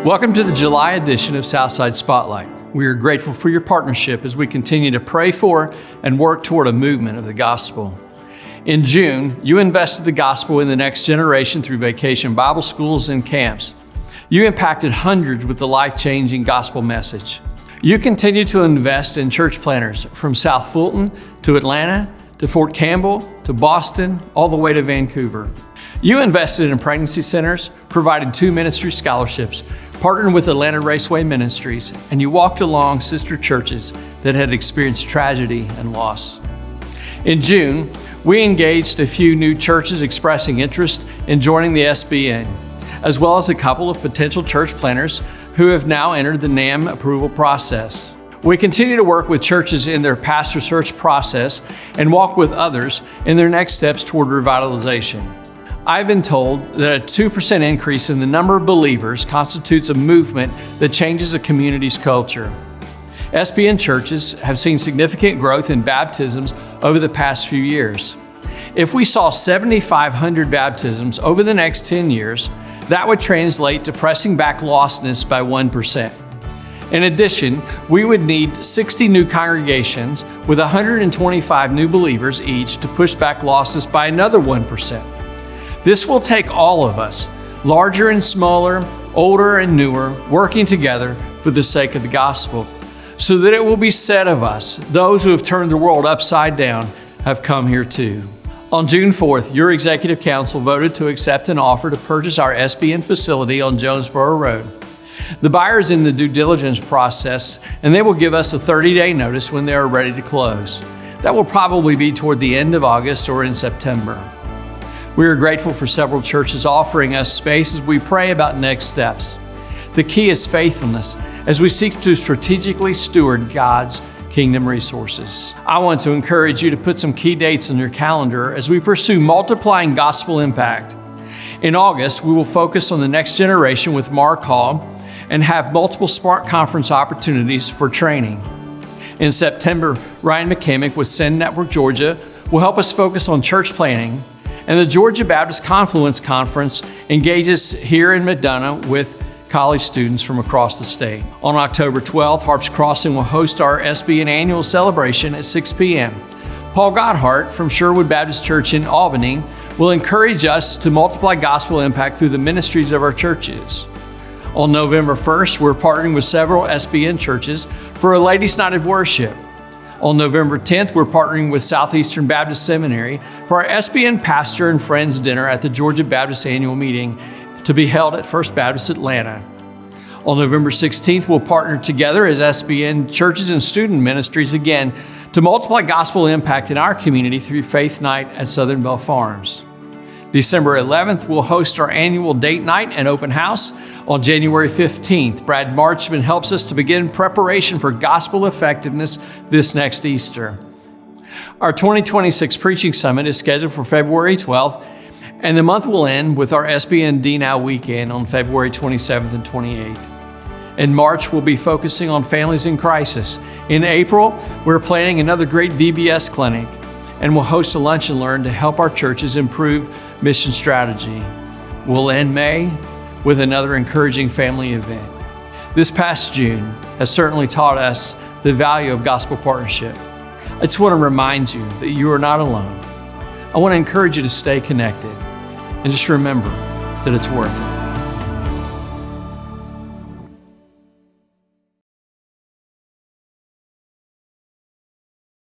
Welcome to the July edition of Southside Spotlight. We are grateful for your partnership as we continue to pray for and work toward a movement of the gospel. In June, you invested the gospel in the next generation through vacation Bible schools and camps. You impacted hundreds with the life-changing gospel message. You continue to invest in church planters from South Fulton to Atlanta to Fort Campbell to Boston, all the way to Vancouver. You invested in pregnancy centers, provided 2 ministry scholarships, partnered with Atlanta Raceway Ministries, and you walked along sister churches that had experienced tragedy and loss. In June, we engaged a few new churches expressing interest in joining the SBN, as well as a couple of potential church planters who have now entered the NAM approval process. We continue to work with churches in their pastor search process and walk with others in their next steps toward revitalization. I've been told that a 2% increase in the number of believers constitutes a movement that changes a community's culture. SBN churches have seen significant growth in baptisms over the past few years. If we saw 7,500 baptisms over the next 10 years, that would translate to pressing back lostness by 1%. In addition, we would need 60 new congregations with 125 new believers each to push back lostness by another 1%. This will take all of us, larger and smaller, older and newer, working together for the sake of the gospel, so that it will be said of us, those who have turned the world upside down have come here too. On June 4th, your Executive Council voted to accept an offer to purchase our SBN facility on Jonesboro Road. The buyer is in the due diligence process, and they will give us a 30-day notice when they are ready to close. That will probably be toward the end of August or in September. We are grateful for several churches offering us space as we pray about next steps. The key is faithfulness as we seek to strategically steward God's kingdom resources. I want to encourage you to put some key dates on your calendar as we pursue multiplying gospel impact. In August, we will focus on the next generation with Mark Hall and have multiple Smart Conference opportunities for training. In September, Ryan McCamick with Send Network Georgia will help us focus on church planning, and the Georgia Baptist Confluence Conference engages here in Medina with college students from across the state. On October 12th, Harps Crossing will host our SBN annual celebration at 6 p.m. Paul Godhart from Sherwood Baptist Church in Albany will encourage us to multiply gospel impact through the ministries of our churches. On November 1st, we're partnering with several SBN churches for a Ladies' Night of Worship. On November 10th, we're partnering with Southeastern Baptist Seminary for our SBN Pastor and Friends Dinner at the Georgia Baptist Annual Meeting to be held at First Baptist Atlanta. On November 16th, we'll partner together as SBN churches and student ministries again to multiply gospel impact in our community through Faith Night at Southern Bell Farms. December 11th, we'll host our annual date night and open house. On January 15th, Brad Marchman helps us to begin preparation for gospel effectiveness this next Easter. Our 2026 Preaching Summit is scheduled for February 12th, and the month will end with our SBN D-Now weekend on February 27th and 28th. In March, we'll be focusing on families in crisis. In April, we're planning another great VBS clinic, and we'll host a lunch and learn to help our churches improve mission strategy. We'll end May with another encouraging family event. This past June has certainly taught us the value of gospel partnership. I just want to remind you that you are not alone. I want to encourage you to stay connected and just remember that it's worth it.